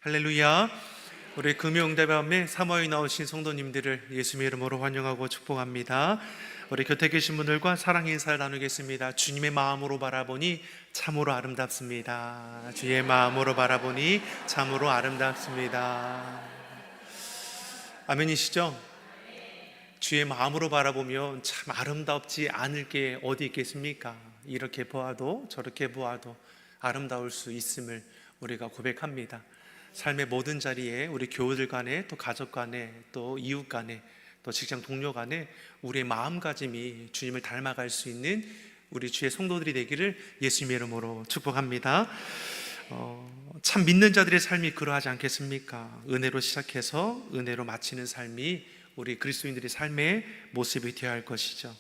할렐루야. 우리 금요응답함에 사모에 나오신 성도님들을 예수님의 이름으로 환영하고 축복합니다. 우리 곁에 계신 분들과 사랑 인사를 나누겠습니다. 주님의 마음으로 바라보니 참으로 아름답습니다. 주의 마음으로 바라보니 참으로 아름답습니다. 아멘이시죠? 주의 마음으로 바라보면 참 아름답지 않을 게 어디 있겠습니까? 이렇게 보아도 저렇게 보아도 아름다울 수 있음을 우리가 고백합니다. 삶의 모든 자리에 우리 교우들 간에 또 가족 간에 또 이웃 간에 또 직장 동료 간에 우리의 마음가짐이 주님을 닮아갈 수 있는 우리 주의 성도들이 되기를 예수님의 이름으로 축복합니다. 참 믿는 자들의 삶이 그러하지 않겠습니까? 은혜로 시작해서 은혜로 마치는 삶이 우리 그리스도인들의 삶의 모습이 되어야 할 것이죠.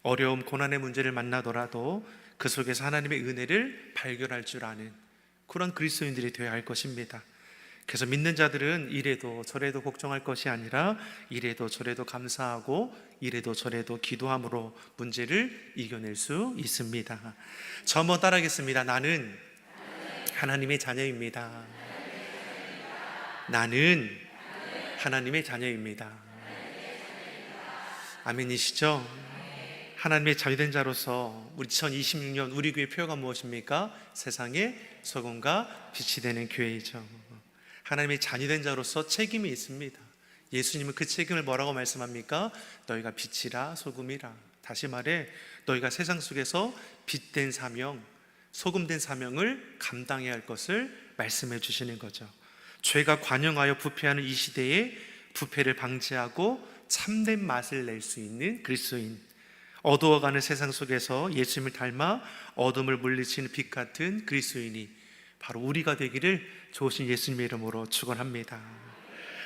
어려움, 고난의 문제를 만나더라도 그 속에서 하나님의 은혜를 발견할 줄 아는 그런 그리스도인들이 되어야 할 것입니다. 그래서 믿는 자들은 이래도 저래도 걱정할 것이 아니라 이래도 저래도 감사하고 이래도 저래도 기도함으로 문제를 이겨낼 수 있습니다. 저 한번 따라하겠습니다. 나는 하나님의 자녀입니다. 나는 하나님의 자녀입니다. 아멘이시죠? 하나님의 자녀된 자로서 우리 2026년 우리 교회 표어가 무엇입니까? 세상의 소금과 빛이 되는 교회이죠. 하나님의 자녀된 자로서 책임이 있습니다. 예수님은 그 책임을 뭐라고 말씀합니까? 너희가 빛이라 소금이라. 다시 말해 너희가 세상 속에서 빛된 사명, 소금된 사명을 감당해야 할 것을 말씀해 주시는 거죠. 죄가 관영하여 부패하는 이 시대에 부패를 방지하고 참된 맛을 낼 수 있는 그리스도인, 어두워가는 세상 속에서 예수님을 닮아 어둠을 물리치는 빛 같은 그리스도인이 바로 우리가 되기를 좋으신 예수님의 이름으로 축원합니다.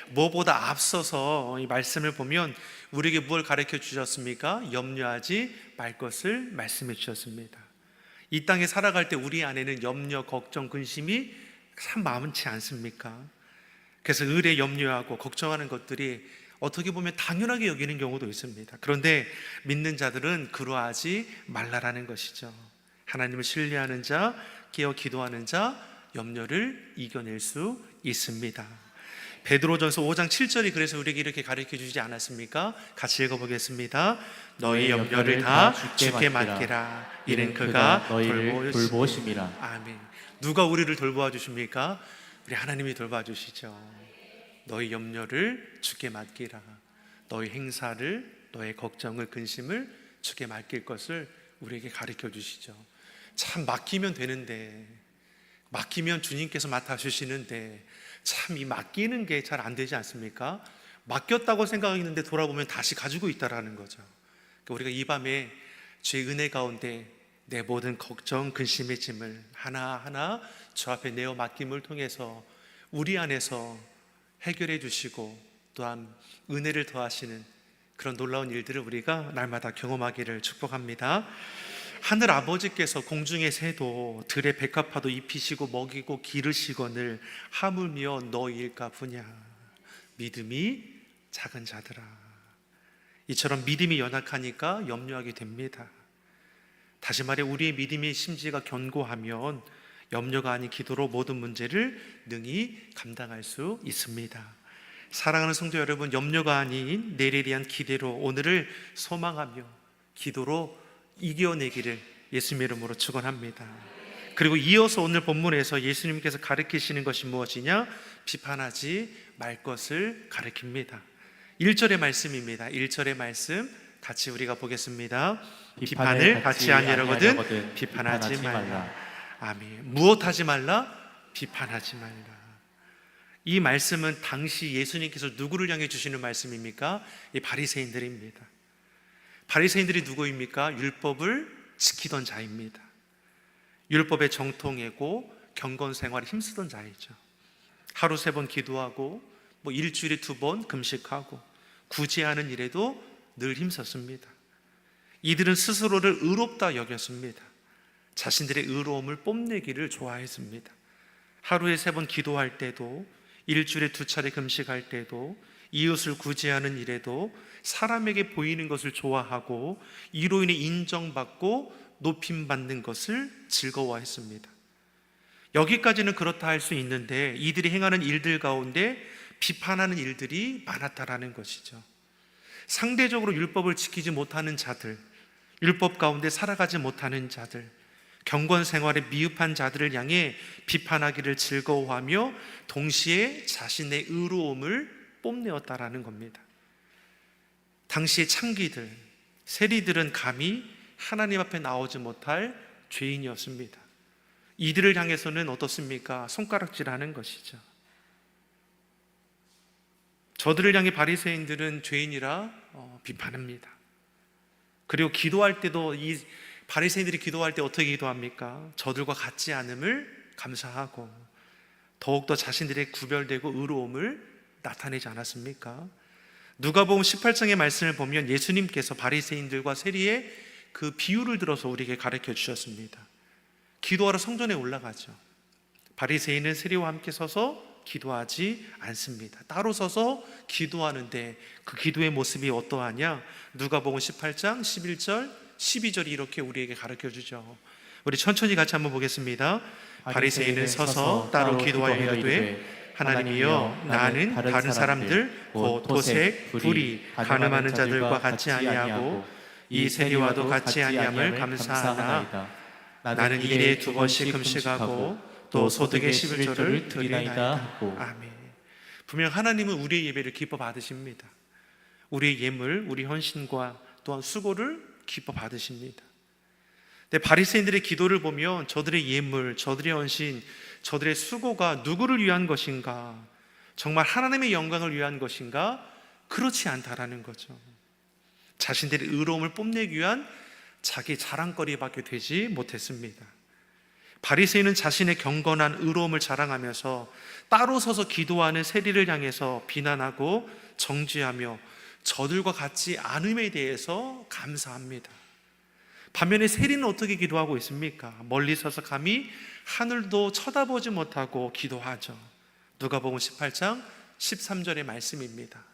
무엇보다 앞서서 이 말씀을 보면 우리에게 무엇을 가르쳐 주셨습니까? 염려하지 말 것을 말씀해 주셨습니다. 이 땅에 살아갈 때 우리 안에는 염려, 걱정, 근심이 참 많지 않습니까? 그래서 의뢰 염려하고 걱정하는 것들이 어떻게 보면 당연하게 여기는 경우도 있습니다. 그런데 믿는 자들은 그러하지 말라라는 것이죠. 하나님을 신뢰하는 자, 깨어 기도하는 자, 염려를 이겨낼 수 있습니다. 베드로전서 5장 7절이 그래서 우리에게 이렇게 가르쳐 주지 않았습니까? 같이 읽어보겠습니다. 너희 염려를 다 주께 맡기라. 이는 그가 너희를 돌보심이라. 아멘. 누가 우리를 돌보아 주십니까? 우리 하나님이 돌봐 주시죠. 너희 염려를 주께 맡기라. 너희 행사를, 너의 걱정을, 근심을 주께 맡길 것을 우리에게 가르쳐 주시죠. 참 맡기면 되는데, 맡기면 주님께서 맡아주시는데 참 이 맡기는 게 잘 안 되지 않습니까? 맡겼다고 생각했는데 돌아보면 다시 가지고 있다라는 거죠. 그러니까 우리가 이 밤에 주의 은혜 가운데 내 모든 걱정, 근심의 짐을 하나하나 주 앞에 내어 맡김을 통해서 우리 안에서 해결해 주시고 또한 은혜를 더하시는 그런 놀라운 일들을 우리가 날마다 경험하기를 축복합니다. 하늘 아버지께서 공중의 새도 들의 백합화도 입히시고 먹이고 기르시거늘 하물며 너희일까 보냐. 믿음이 작은 자들아. 이처럼 믿음이 연약하니까 염려하게 됩니다. 다시 말해 우리의 믿음의 심지가 견고하면 염려가 아닌 기도로 모든 문제를 능히 감당할 수 있습니다. 사랑하는 성도 여러분, 염려가 아닌 내일에 대한 기대로 오늘을 소망하며 기도로 이겨내기를 예수님의 이름으로 축원합니다. 그리고 이어서 오늘 본문에서 예수님께서 가르치시는 것이 무엇이냐? 비판하지 말 것을 가르칩니다. 1절의 말씀입니다. 1절의 말씀 같이 우리가 보겠습니다. 비판을 받지 아니하거든 비판하지 말라. 아멘. 무엇하지 말라? 비판하지 말라. 이 말씀은 당시 예수님께서 누구를 향해 주시는 말씀입니까? 이 바리새인들입니다. 바리새인들이 누구입니까? 율법을 지키던 자입니다. 율법에 정통하고 경건 생활에 힘쓰던 자이죠. 하루 3번 기도하고 일주일에 2번 금식하고 구제하는 일에도 늘 힘썼습니다. 이들은 스스로를 의롭다 여겼습니다. 자신들의 의로움을 뽐내기를 좋아했습니다. 하루에 3번 기도할 때도, 일주일에 2차례 금식할 때도, 이웃을 구제하는 일에도 사람에게 보이는 것을 좋아하고 이로 인해 인정받고 높임받는 것을 즐거워했습니다. 여기까지는 그렇다 할 수 있는데 이들이 행하는 일들 가운데 비판하는 일들이 많았다라는 것이죠. 상대적으로 율법을 지키지 못하는 자들, 율법 가운데 살아가지 못하는 자들, 경건 생활에 미흡한 자들을 향해 비판하기를 즐거워하며 동시에 자신의 의로움을 뽐내었다라는 겁니다. 당시의 창기들, 세리들은 감히 하나님 앞에 나오지 못할 죄인이었습니다. 이들을 향해서는 어떻습니까? 손가락질하는 것이죠. 저들을 향해 바리새인들은 죄인이라 비판합니다. 그리고 기도할 때도 이 바리새인들이 기도할 때 어떻게 기도합니까? 저들과 같지 않음을 감사하고 더욱더 자신들의 구별되고 의로움을 나타내지 않았습니까? 누가복음 18장의 말씀을 보면 예수님께서 바리새인들과 세리의 그 비유를 들어서 우리에게 가르쳐 주셨습니다. 기도하러 성전에 올라가죠. 바리새인은 세리와 함께 서서 기도하지 않습니다. 따로 서서 기도하는데 그 기도의 모습이 어떠하냐? 누가복음 18장 11절 12절이 이렇게 우리에게 가르쳐 주죠. 우리 천천히 같이 한번 보겠습니다. 바리새인은 서서 따로 기도하여 이르되 하나님이여, 나는 다른 사람들 곧 토색, 불의, 간음하는 자들과 같지 아니하고 이 세리와도 같지 아니함을 감사하나 나는 일에 2번씩 금식하고 또 소득의 11조를 드리나이다 하고. 아멘. 분명 하나님은 우리의 예배를 기뻐 받으십니다. 우리의 예물, 우리 헌신과 또한 수고를 기뻐 받으십니다. 근데 바리새인들의 기도를 보면 저들의 예물, 저들의 헌신, 저들의 수고가 누구를 위한 것인가? 정말 하나님의 영광을 위한 것인가? 그렇지 않다라는 거죠. 자신들의 의로움을 뽐내기 위한 자기 자랑거리밖에 되지 못했습니다. 바리새인은 자신의 경건한 의로움을 자랑하면서 따로 서서 기도하는 세리를 향해서 비난하고 정죄하며 저들과 같지 않음에 대해서 감사합니다. 반면에 세리는 어떻게 기도하고 있습니까? 멀리 서서 감히 하늘도 쳐다보지 못하고 기도하죠. 누가복음 18장 13절의 말씀입니다.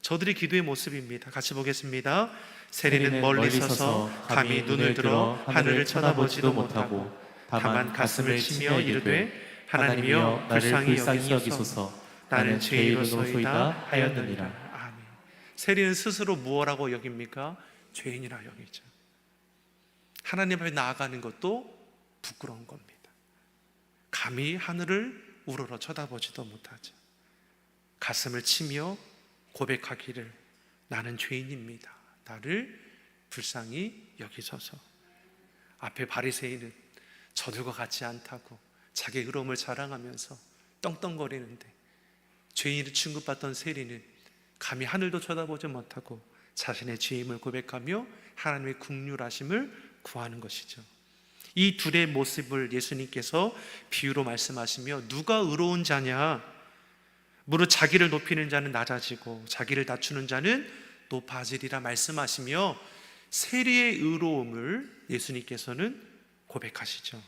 저들의 기도의 모습입니다. 같이 보겠습니다. 세리는 멀리 서서 감히 눈을 들어 하늘을 쳐다보지도 못하고 다만 가슴을 치며 이르되 하나님이여, 불쌍히 여기소서. 나는 죄인으로소이다 하였느니라. 아멘. 세리는 스스로 무엇라고 여깁니까? 죄인이라 여기죠. 하나님 앞에 나아가는 것도 부끄러운 겁니다. 감히 하늘을 우러러 쳐다보지도 못하죠. 가슴을 치며 고백하기를 나는 죄인입니다. 나를 불쌍히 여기소서. 앞에 바리새인은 저들과 같지 않다고 자기 의로움을 자랑하면서 떵떵거리는데, 죄인을 취급받던 세리는 감히 하늘도 쳐다보지 못하고 자신의 죄임을 고백하며 하나님의 긍휼하심을 구하는 것이죠. 이 둘의 모습을 예수님께서 비유로 말씀하시며 누가 의로운 자냐? 무릇 자기를 높이는 자는 낮아지고 자기를 낮추는 자는 높아지리라 말씀하시며 세리의 의로움을 예수님께서는 고백하시죠.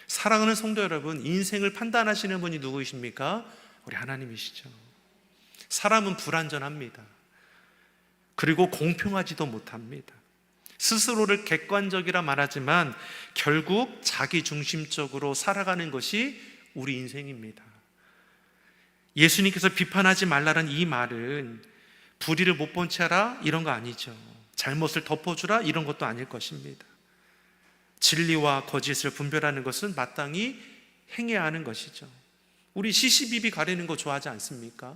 사랑하는 성도 여러분, 인생을 판단하시는 분이 누구이십니까? 우리 하나님이시죠. 사람은 불완전합니다. 그리고 공평하지도 못합니다. 스스로를 객관적이라 말하지만 결국 자기 중심적으로 살아가는 것이 우리 인생입니다. 예수님께서 비판하지 말라는 이 말은 불의를 못 본 채라 이런 거 아니죠. 잘못을 덮어주라 이런 것도 아닐 것입니다. 진리와 거짓을 분별하는 것은 마땅히 행해야 하는 것이죠. 우리 시시비비 가리는 거 좋아하지 않습니까?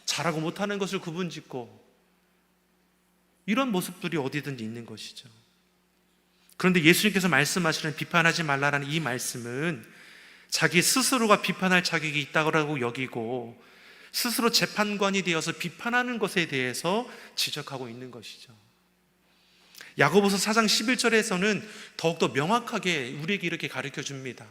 잘하고 못하는 것을 구분짓고 이런 모습들이 어디든지 있는 것이죠. 그런데 예수님께서 말씀하시는 비판하지 말라라는 이 말씀은 자기 스스로가 비판할 자격이 있다고 여기고 스스로 재판관이 되어서 비판하는 것에 대해서 지적하고 있는 것이죠. 야고보서 4장 11절에서는 더욱더 명확하게 우리에게 이렇게 가르쳐 줍니다.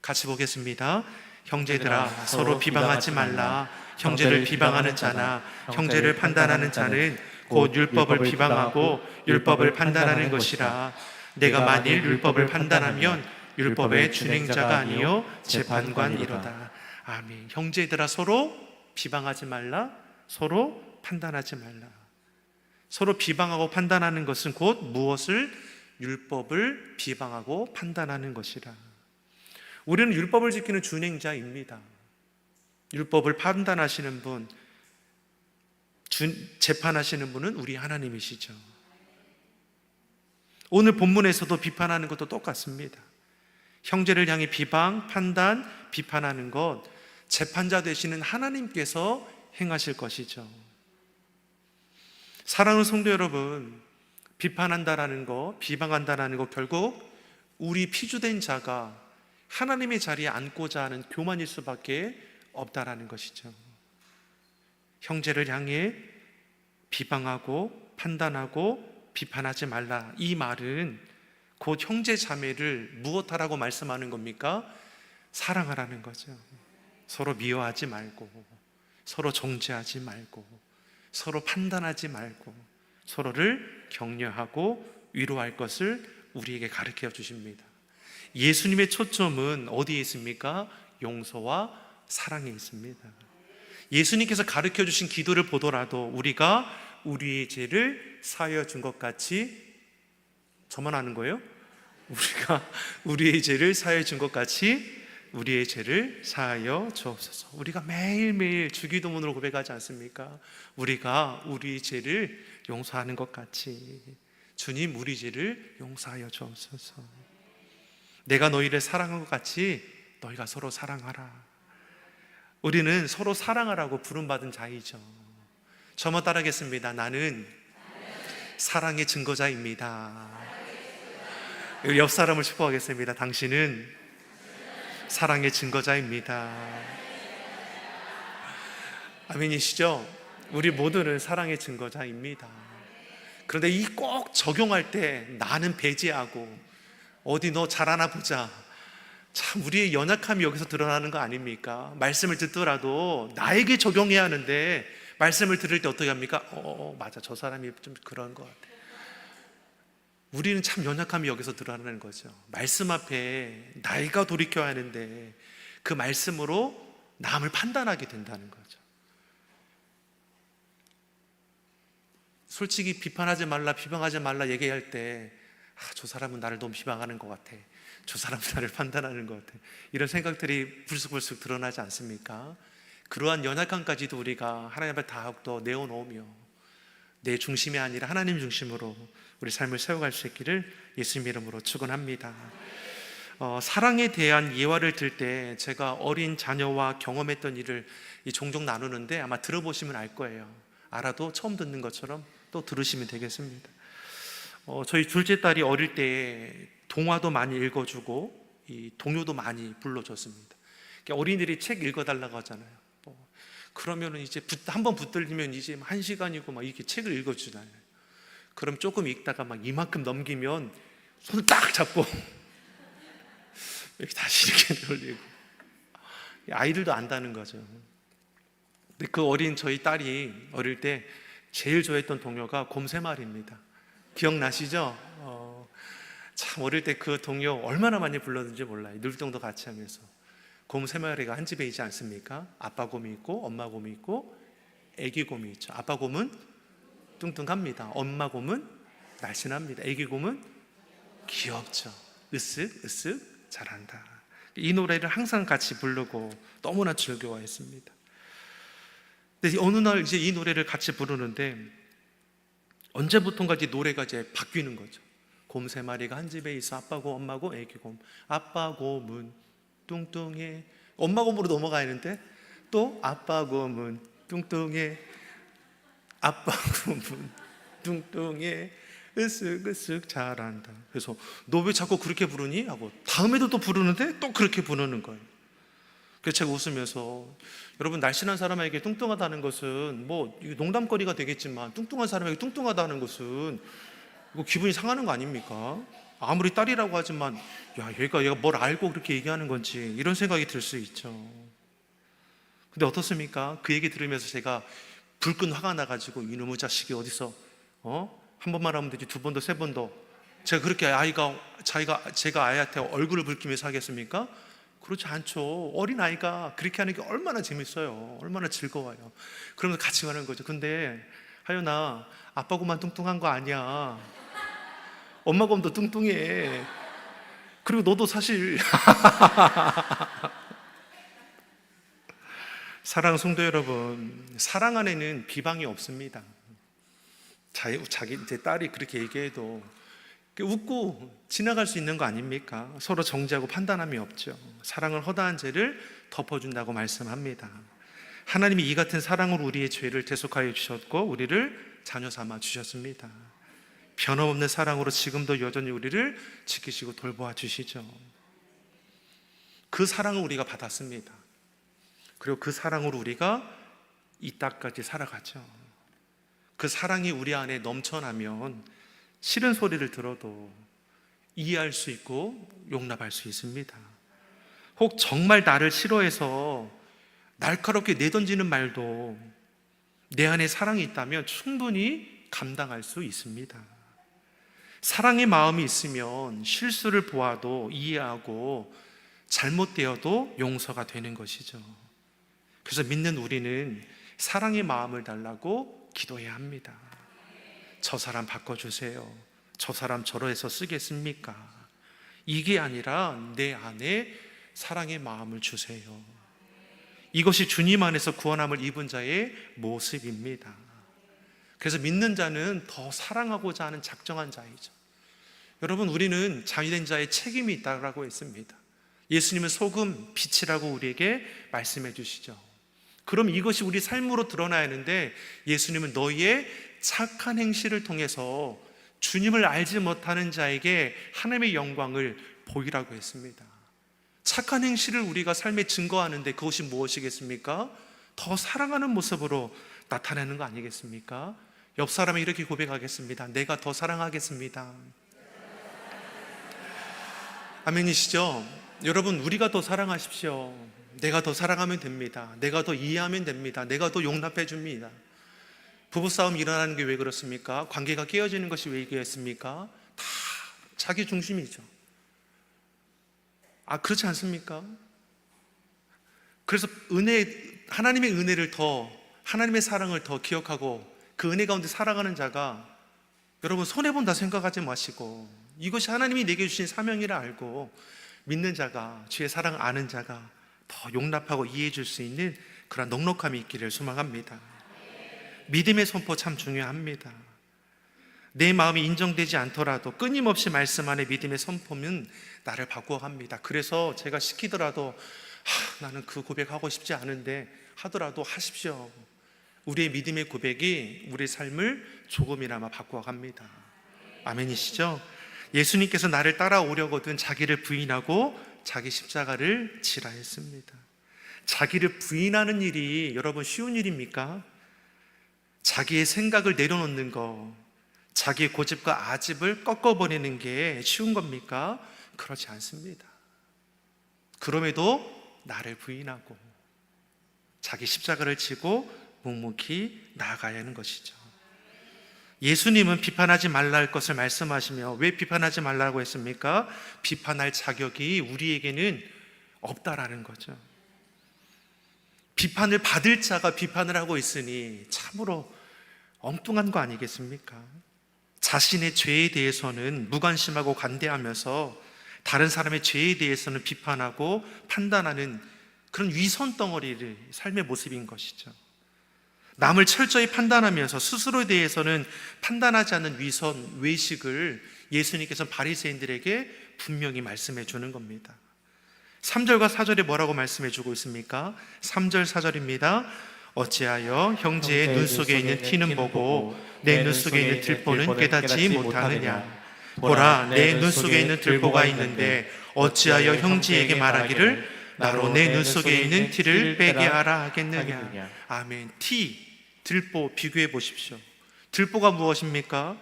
같이 보겠습니다. 형제들아, 서로 비방하지 말라. 형제를 비방하는 자나 형제를 판단하는 자는 곧 율법을 비방하고 율법을 판단하는 것이라. 내가 만일 율법을 판단하면 율법의 준행자가 아니요 재판관이로다. 아멘. 형제들아, 서로 비방하지 말라. 서로 판단하지 말라. 서로 비방하고 판단하는 것은 곧 무엇을? 율법을 비방하고 판단하는 것이라. 우리는 율법을 지키는 준행자입니다. 율법을 판단하시는 분, 재판하시는 분은 우리 하나님이시죠. 오늘 본문에서도 비판하는 것도 똑같습니다. 형제를 향해 비방, 판단, 비판하는 것, 재판자 되시는 하나님께서 행하실 것이죠. 사랑하는 성도 여러분, 비판한다라는 거, 비방한다라는 거 결국 우리 피조된 자가 하나님의 자리에 앉고자 하는 교만일 수밖에 없다라는 것이죠. 형제를 향해 비방하고 판단하고 비판하지 말라. 이 말은 곧 형제 자매를 무엇하라고 말씀하는 겁니까? 사랑하라는 거죠. 서로 미워하지 말고, 서로 정죄하지 말고, 서로 판단하지 말고, 서로를 격려하고 위로할 것을 우리에게 가르쳐 주십니다. 예수님의 초점은 어디에 있습니까? 용서와 사랑에 있습니다. 예수님께서 가르쳐 주신 기도를 보더라도 우리가 우리의 죄를 사하여 준 것 같이, 저만 아는 거예요? 우리가 우리의 죄를 사하여 준 것 같이 우리의 죄를 사하여 주옵소서. 우리가 매일매일 주기도문으로 고백하지 않습니까? 우리가 우리의 죄를 용서하는 것 같이 주님 우리 죄를 용서하여 주옵소서. 내가 너희를 사랑한 것 같이 너희가 서로 사랑하라. 우리는 서로 사랑하라고 부름받은 자이죠. 저만 따르겠습니다. 나는 사랑의 증거자입니다. 옆 사람을 축복하겠습니다. 당신은 사랑의 증거자입니다. 아멘이시죠? 우리 모두는 사랑의 증거자입니다. 그런데 이 꼭 적용할 때 나는 배제하고 어디 너 잘하나 보자, 참 우리의 연약함이 여기서 드러나는 거 아닙니까? 말씀을 듣더라도 나에게 적용해야 하는데 말씀을 들을 때 어떻게 합니까? 맞아, 저 사람이 좀 그런 것 같아. 우리는 참 연약함이 여기서 드러나는 거죠. 말씀 앞에 나이가 돌이켜야 하는데 그 말씀으로 남을 판단하게 된다는 거죠. 솔직히 비판하지 말라, 비방하지 말라 얘기할 때 저 사람은 나를 너무 비방하는 것 같아, 저 사람은 나를 판단하는 것 같아, 이런 생각들이 불쑥불쑥 드러나지 않습니까? 그러한 연약함까지도 우리가 하나님 앞에 다 내어놓으며 내 중심이 아니라 하나님 중심으로 우리 삶을 세워갈 수 있기를 예수님 이름으로 축원합니다. 사랑에 대한 예화를 들 때 제가 어린 자녀와 경험했던 일을 종종 나누는데 아마 들어보시면 알 거예요. 알아도 처음 듣는 것처럼 또 들으시면 되겠습니다. 저희 둘째 딸이 어릴 때 동화도 많이 읽어주고 이 동요도 많이 불러줬습니다. 어린이들이 책 읽어달라고 하잖아요. 그러면은 이제 한번 붙들리면 이제 1시간이고 막 이렇게 책을 읽어주잖아요. 그럼 조금 읽다가 막 이만큼 넘기면 손을 딱 잡고 이렇게 다시 이렇게 돌리고, 아이들도 안다는 거죠. 근데 그 어린 저희 딸이 어릴 때 제일 좋아했던 동요가 곰 3마리입니다. 기억나시죠? 참 어릴 때 그 동요 얼마나 많이 불렀는지 몰라요. 늘동도 같이 하면서. 곰 3마리가 한 집에 있지 않습니까? 아빠 곰이 있고 엄마 곰이 있고 애기 곰이 있죠. 아빠 곰은 뚱뚱합니다. 엄마 곰은 날씬합니다. 애기 곰은 귀엽죠. 으쓱으쓱 잘한다. 이 노래를 항상 같이 부르고 너무나 즐거워했습니다. 근데 어느 날 이제 이 노래를 같이 부르는데 언제부턴가 이제 노래가 이제 바뀌는 거죠. 곰 3마리가 한 집에 있어. 아빠 곰, 엄마 곰, 애기 곰. 아빠 곰은 뚱뚱해. 엄마 곰으로 넘어가는데 또 아빠 곰은 뚱뚱해. 아빠 곰은 뚱뚱해. 으쓱으쓱 잘한다. 그래서 너 왜 자꾸 그렇게 부르니? 하고 다음에도 또 부르는데 또 그렇게 부르는 거예요. 그래서 제가 웃으면서, 여러분, 날씬한 사람에게 뚱뚱하다는 것은 뭐 농담거리가 되겠지만 뚱뚱한 사람에게 뚱뚱하다는 것은 이거 기분이 상하는 거 아닙니까? 아무리 딸이라고 하지만 얘가 뭘 알고 그렇게 얘기하는 건지 이런 생각이 들 수 있죠. 근데 어떻습니까? 그 얘기 들으면서 제가 불끈 화가 나가지고 이놈의 자식이 어디서 한 번만 하면 되지 2번 더 3번 더, 제가 그렇게 제가 아이한테 얼굴을 붉히면서 하겠습니까? 그렇지 않죠. 어린아이가 그렇게 하는 게 얼마나 재밌어요. 얼마나 즐거워요. 그러면서 같이 가는 거죠. 근데 하연아, 아빠 곰만 뚱뚱한 거 아니야. 엄마 곰도 뚱뚱해. 그리고 너도 사실 사랑 성도 여러분, 사랑 안에는 비방이 없습니다. 자기 이제 딸이 그렇게 얘기해도 웃고 지나갈 수 있는 거 아닙니까? 서로 정죄하고 판단함이 없죠. 사랑은 허다한 죄를 덮어준다고 말씀합니다. 하나님이 이 같은 사랑으로 우리의 죄를 대속하여 주셨고 우리를 자녀 삼아 주셨습니다. 변함없는 사랑으로 지금도 여전히 우리를 지키시고 돌보아 주시죠. 그 사랑을 우리가 받았습니다. 그리고 그 사랑으로 우리가 이 땅까지 살아가죠. 그 사랑이 우리 안에 넘쳐나면 싫은 소리를 들어도 이해할 수 있고 용납할 수 있습니다. 혹 정말 나를 싫어해서 날카롭게 내던지는 말도 내 안에 사랑이 있다면 충분히 감당할 수 있습니다. 사랑의 마음이 있으면 실수를 보아도 이해하고 잘못되어도 용서가 되는 것이죠. 그래서 믿는 우리는 사랑의 마음을 달라고 기도해야 합니다. 저 사람 바꿔주세요. 저 사람 저러해서 쓰겠습니까? 이게 아니라 내 안에 사랑의 마음을 주세요. 이것이 주님 안에서 구원함을 입은 자의 모습입니다. 그래서 믿는 자는 더 사랑하고자 하는 작정한 자이죠. 여러분, 우리는 자유된 자의 책임이 있다고 했습니다. 예수님은 소금, 빛이라고 우리에게 말씀해 주시죠. 그럼 이것이 우리 삶으로 드러나야 하는데 예수님은 너희의 착한 행실을 통해서 주님을 알지 못하는 자에게 하나님의 영광을 보이라고 했습니다. 착한 행실을 우리가 삶에 증거하는데 그것이 무엇이겠습니까? 더 사랑하는 모습으로 나타내는 거 아니겠습니까? 옆 사람이 이렇게 고백하겠습니다. 내가 더 사랑하겠습니다. 아멘이시죠? 여러분, 우리가 더 사랑하십시오. 내가 더 사랑하면 됩니다. 내가 더 이해하면 됩니다. 내가 더 용납해 줍니다. 부부싸움 일어나는 게 왜 그렇습니까? 관계가 깨어지는 것이 왜 이겠습니까? 다 자기 중심이죠. 그렇지 않습니까? 그래서 하나님의 은혜를 더, 하나님의 사랑을 더 기억하고 그 은혜 가운데 살아가는 자가, 여러분, 손해본다 생각하지 마시고 이것이 하나님이 내게 주신 사명이라 알고 믿는 자가, 주의 사랑을 아는 자가 더 용납하고 이해해 줄 수 있는 그런 넉넉함이 있기를 소망합니다. 믿음의 선포 참 중요합니다. 내 마음이 인정되지 않더라도 끊임없이 말씀 안에 믿음의 선포는 나를 바꾸어갑니다. 그래서 제가 시키더라도 나는 그 고백하고 싶지 않은데 하더라도 하십시오. 우리의 믿음의 고백이 우리의 삶을 조금이나마 바꾸어갑니다. 아멘이시죠? 예수님께서 나를 따라오려거든 자기를 부인하고 자기 십자가를 지라 했습니다. 자기를 부인하는 일이 여러분 쉬운 일입니까? 자기의 생각을 내려놓는 거, 자기의 고집과 아집을 꺾어버리는 게 쉬운 겁니까? 그렇지 않습니다. 그럼에도 나를 부인하고 자기 십자가를 지고 묵묵히 나아가야 하는 것이죠. 예수님은 비판하지 말라 할 것을 말씀하시며 왜 비판하지 말라고 했습니까? 비판할 자격이 우리에게는 없다라는 거죠. 비판을 받을 자가 비판을 하고 있으니 참으로 엉뚱한 거 아니겠습니까? 자신의 죄에 대해서는 무관심하고 관대하면서 다른 사람의 죄에 대해서는 비판하고 판단하는 그런 위선 덩어리를 삶의 모습인 것이죠. 남을 철저히 판단하면서 스스로에 대해서는 판단하지 않는 위선, 외식을 예수님께서 바리새인들에게 분명히 말씀해 주는 겁니다. 3절과 4절에 뭐라고 말씀해 주고 있습니까? 3절 4절입니다. 어찌하여 형제의 눈 속에 있는 티는 보고 내 눈 속에 있는 들보는 깨닫지 못하느냐? 보라, 내 눈 속에 있는 들보가 있는데 어찌하여 형제에게 말하기를 나로 내 눈 속에 있는 티를 빼게 하라 하겠느냐? 아멘. 티, 들보 비교해 보십시오. 들보가 무엇입니까?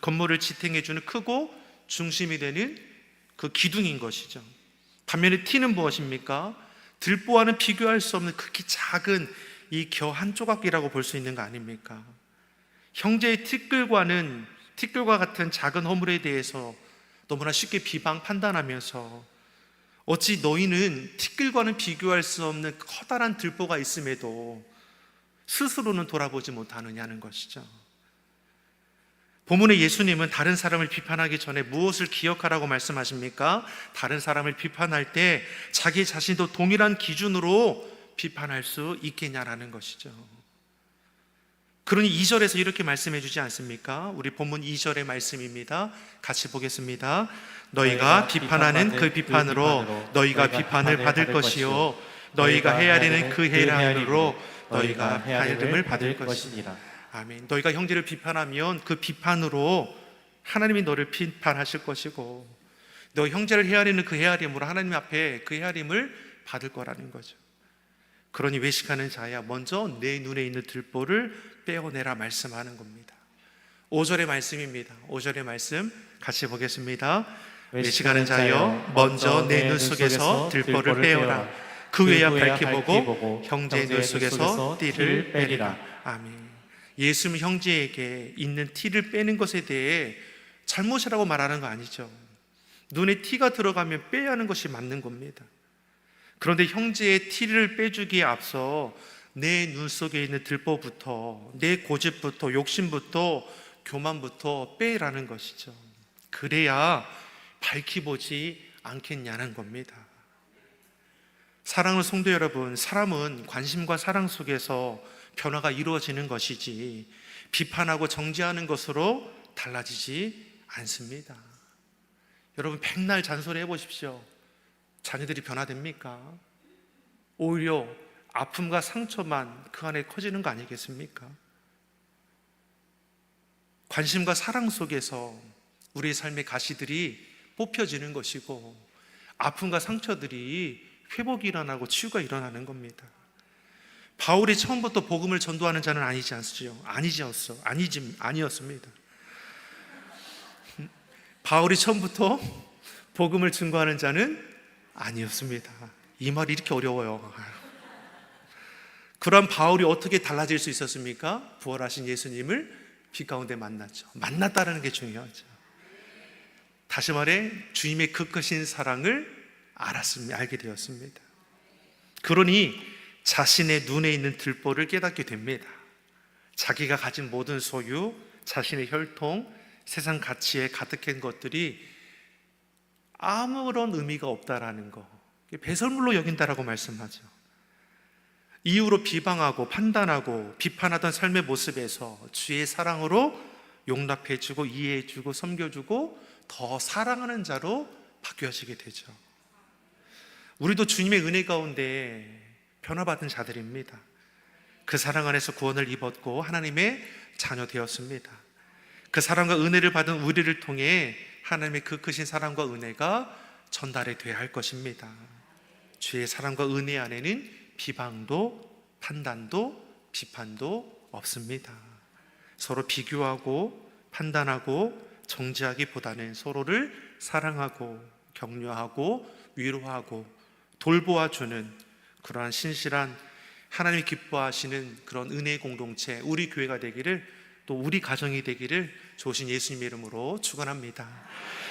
건물을 지탱해 주는 크고 중심이 되는 그 기둥인 것이죠. 반면에 티는 무엇입니까? 들보와는 비교할 수 없는 극히 작은 이 겨 한 조각이라고 볼 수 있는 거 아닙니까? 형제의 티끌과 같은 작은 허물에 대해서 너무나 쉽게 비방 판단하면서 어찌 너희는 티끌과는 비교할 수 없는 커다란 들보가 있음에도 스스로는 돌아보지 못하느냐는 것이죠. 본문의 예수님은 다른 사람을 비판하기 전에 무엇을 기억하라고 말씀하십니까? 다른 사람을 비판할 때 자기 자신도 동일한 기준으로 비판할 수 있겠냐라는 것이죠. 그러니 2절에서 이렇게 말씀해 주지 않습니까? 우리 본문 2절의 말씀입니다. 같이 보겠습니다. 너희가 비판하는 그 비판으로 너희가 비판을 받을 것이요 너희가 헤아리는 그 헤아림으로 너희가 헤아림을 받을 것이니라. 아멘. 너희가 형제를 비판하면 그 비판으로 하나님이 너를 비판하실 것이고, 너 형제를 헤아리는 그 헤아림으로 하나님 앞에 그 헤아림을 받을 거라는 거죠. 그러니 외식하는 자야, 먼저 내 눈에 있는 들보를 빼어내라 말씀하는 겁니다. 5절의 말씀입니다. 5절의 말씀 같이 보겠습니다. 외식하는 자여, 먼저 내 눈 속에서 들보를 빼어라. 그 외야 밝히 보고 형제의 눈 속에서 띠를 빼리라. 아멘. 예수님 형제에게 있는 티를 빼는 것에 대해 잘못이라고 말하는 거 아니죠. 눈에 티가 들어가면 빼야 하는 것이 맞는 겁니다. 그런데 형제의 티를 빼주기에 앞서 내 눈 속에 있는 들보부터, 내 고집부터, 욕심부터, 교만부터 빼라는 것이죠. 그래야 밝히 보지 않겠냐는 겁니다. 사랑하는 성도 여러분, 사람은 관심과 사랑 속에서 변화가 이루어지는 것이지 비판하고 정죄하는 것으로 달라지지 않습니다. 여러분, 백날 잔소리 해보십시오. 자녀들이 변화됩니까? 오히려 아픔과 상처만 그 안에 커지는 거 아니겠습니까? 관심과 사랑 속에서 우리의 삶의 가시들이 뽑혀지는 것이고, 아픔과 상처들이 회복이 일어나고 치유가 일어나는 겁니다. 바울이 처음부터 복음을 전도하는 자는 아니었습니다. 바울이 처음부터 복음을 증거하는 자는 아니었습니다. 이 말이 이렇게 어려워요. 그럼 바울이 어떻게 달라질 수 있었습니까? 부활하신 예수님을 빛 가운데 만났죠. 만났다는 게 중요하죠. 다시 말해 주님의 그 크신 사랑을 알게 되었습니다. 그러니 자신의 눈에 있는 들보를 깨닫게 됩니다. 자기가 가진 모든 소유, 자신의 혈통, 세상 가치에 가득한 것들이 아무런 의미가 없다라는 거, 배설물로 여긴다라고 말씀하죠. 이유로 비방하고 판단하고 비판하던 삶의 모습에서 주의 사랑으로 용납해주고 이해해주고 섬겨주고 더 사랑하는 자로 바뀌어지게 되죠. 우리도 주님의 은혜 가운데 변화받은 자들입니다. 그 사랑 안에서 구원을 입었고 하나님의 자녀 되었습니다. 그 사랑과 은혜를 받은 우리를 통해 하나님의 그 크신 사랑과 은혜가 전달이 돼야 할 것입니다. 주의 사랑과 은혜 안에는 비방도 판단도 비판도 없습니다. 서로 비교하고 판단하고 정죄하기보다는 서로를 사랑하고 격려하고 위로하고 돌보아주는 그러한 신실한 하나님이 기뻐하시는 그런 은혜의 공동체, 우리 교회가 되기를, 또 우리 가정이 되기를 좋으신 예수님의 이름으로 축원합니다.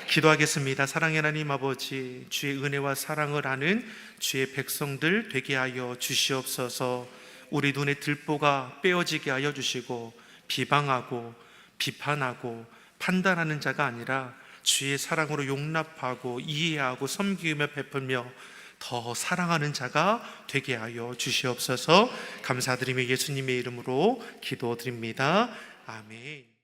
기도하겠습니다. 사랑의 하나님 아버지, 주의 은혜와 사랑을 아는 주의 백성들 되게 하여 주시옵소서. 우리 눈에 들보가 빼어지게 하여 주시고 비방하고 비판하고 판단하는 자가 아니라 주의 사랑으로 용납하고 이해하고 섬기며 베풀며 더 사랑하는 자가 되게 하여 주시옵소서. 감사드리며 예수님의 이름으로 기도드립니다. 아멘.